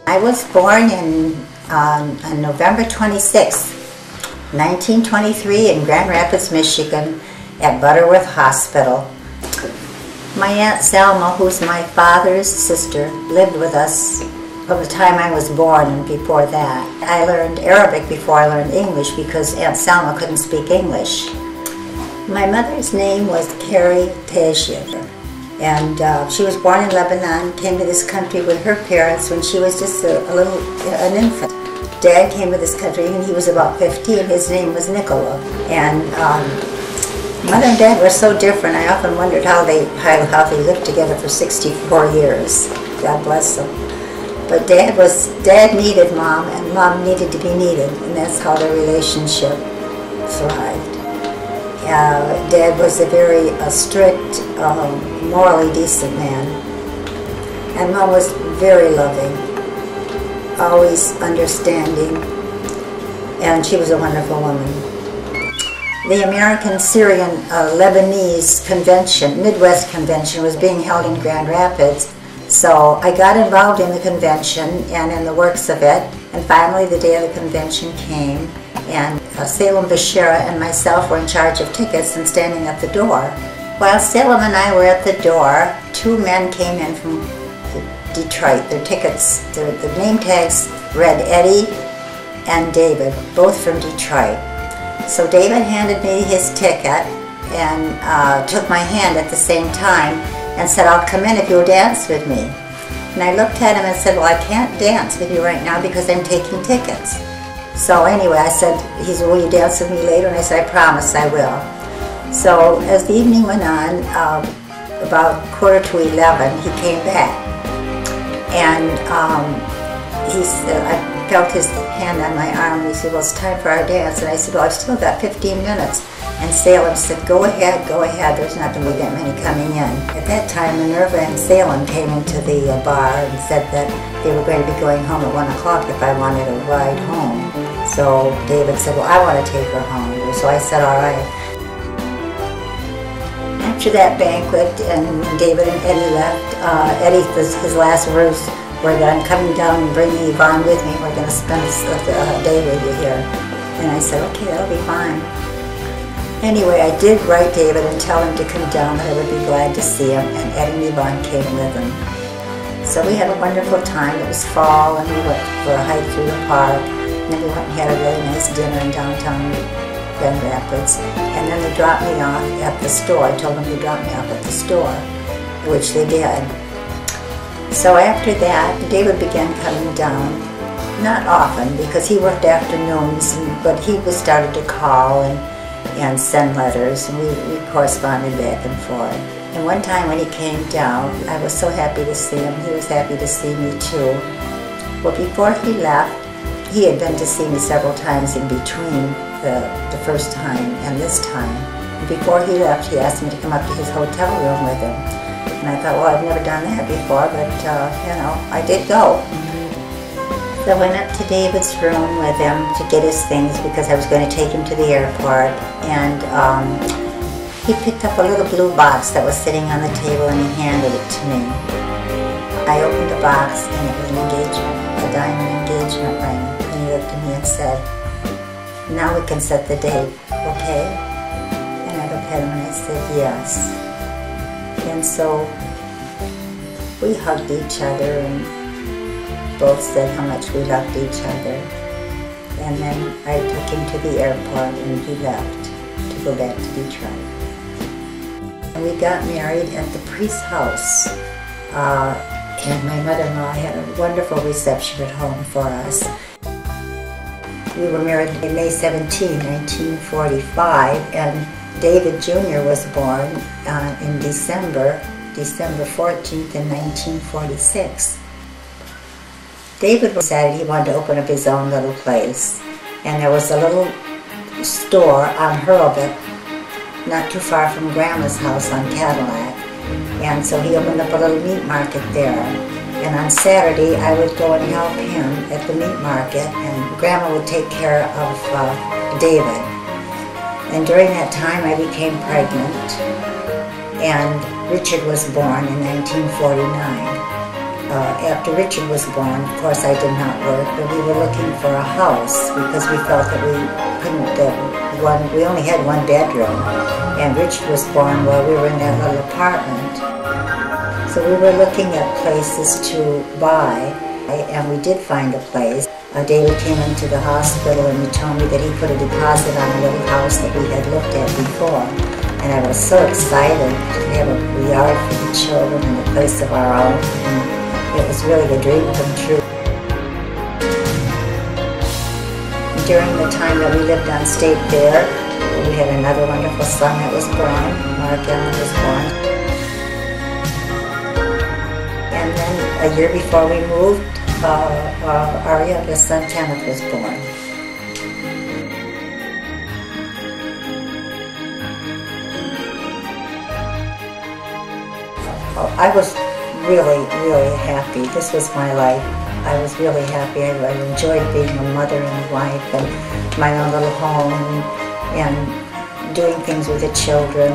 I was born on November 26, 1923 in Grand Rapids, Michigan at Butterworth Hospital. My Aunt Selma, who's my father's sister, lived with us from the time I was born and before that. I learned Arabic before I learned English because Aunt Selma couldn't speak English. My mother's name was Carrie Tajir, and she was born in Lebanon, came to this country with her parents when she was just an infant. Dad came to this country and he was about 15. His name was Nicola. And Mother and Dad were so different. I often wondered how they lived together for 64 years. God bless them. But Dad needed Mom, and Mom needed to be needed, and that's how their relationship thrived. Dad was a very strict, morally decent man, and Mom was very loving, always understanding, and she was a wonderful woman. The American Syrian Lebanese Convention, Midwest Convention, was being held in Grand Rapids, so I got involved in the convention and in the works of it, and finally the day of the convention came, and Salem Bashira and myself were in charge of tickets and standing at the door. While Salem and I were at the door, two men came in from Detroit. Their tickets, their name tags read Eddie and David, both from Detroit. So David handed me his ticket and took my hand at the same time and said, "I'll come in if you'll dance with me." And I looked at him and said, "Well, I can't dance with you right now because I'm taking tickets." So anyway, I said, he said, "Will you dance with me later?" And I said, "I promise I will." So as the evening went on, about 11:15, he came back. And he said, I felt his hand on my arm, and he said, "Well, it's time for our dance." And I said, "Well, I've still got 15 minutes. And Salem said, go ahead, there's not going to be that many coming in." At that time, Minerva and Salem came into the bar and said that they were going to be going home at 1 o'clock if I wanted a ride home. So David said, "Well, I want to take her home." So I said, "All right." After that banquet, and when David and Eddie left, his last words were that, "I'm coming down and bringing Yvonne with me. We're going to spend a day with you here." And I said, "Okay, that'll be fine." Anyway, I did write David and tell him to come down, that I would be glad to see him, and Eddie and Yvonne came with him. So we had a wonderful time. It was fall, and we went for a hike through the park, and then we went and had a really nice dinner in downtown Grand Rapids, and then they dropped me off at the store. I told them to drop me off at the store, which they did. So after that, David began coming down, not often because he worked afternoons, but he was started to call and send letters, and we corresponded back and forth. And one time when he came down, I was so happy to see him. He was happy to see me too. Well, before he left, he had been to see me several times in between the first time and this time. And before he left, he asked me to come up to his hotel room with him. And I thought, well, I've never done that before, but you know, I did go. So I went up to David's room with him to get his things because I was going to take him to the airport, and he picked up a little blue box that was sitting on the table and he handed it to me. I opened the box and it was an engagement, a diamond engagement ring, and he looked at me and said, "Now we can set the date, okay?" And I looked at him and I said, "Yes." And so we hugged each other and both said how much we loved each other. And then I took him to the airport and he left to go back to Detroit. And we got married at the priest's house. And my mother-in-law had a wonderful reception at home for us. We were married on May 17, 1945, and David Jr. was born in December 14th in 1946. David decided he wanted to open up his own little place, and there was a little store on Hurlbut, not too far from Grandma's house on Cadillac, and so he opened up a little meat market there. And on Saturday I would go and help him at the meat market, and Grandma would take care of David. And during that time I became pregnant, and Richard was born in 1949. After Richard was born, of course I did not work, but we were looking for a house because we felt that we couldn't, we only had one bedroom, and Richard was born while we were in that little apartment. So we were looking at places to buy, and we did find a place. David came into the hospital and he told me that he put a deposit on a little house that we had looked at before. And I was so excited to have a yard for the children and a place of our own. And it was really a dream come true. During the time that we lived on State Fair, we had another wonderful son that was born. Mark Allen was born. And then a year before we moved, our youngest son, Kenneth, was born. I was really, really happy. This was my life. I was really happy. I enjoyed being a mother and a wife and my own little home and doing things with the children.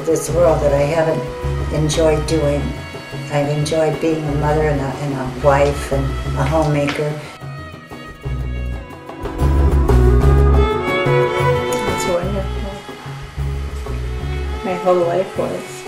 this world that I haven't enjoyed doing. I've enjoyed being a mother and a wife and a homemaker. It's wonderful. My whole life was.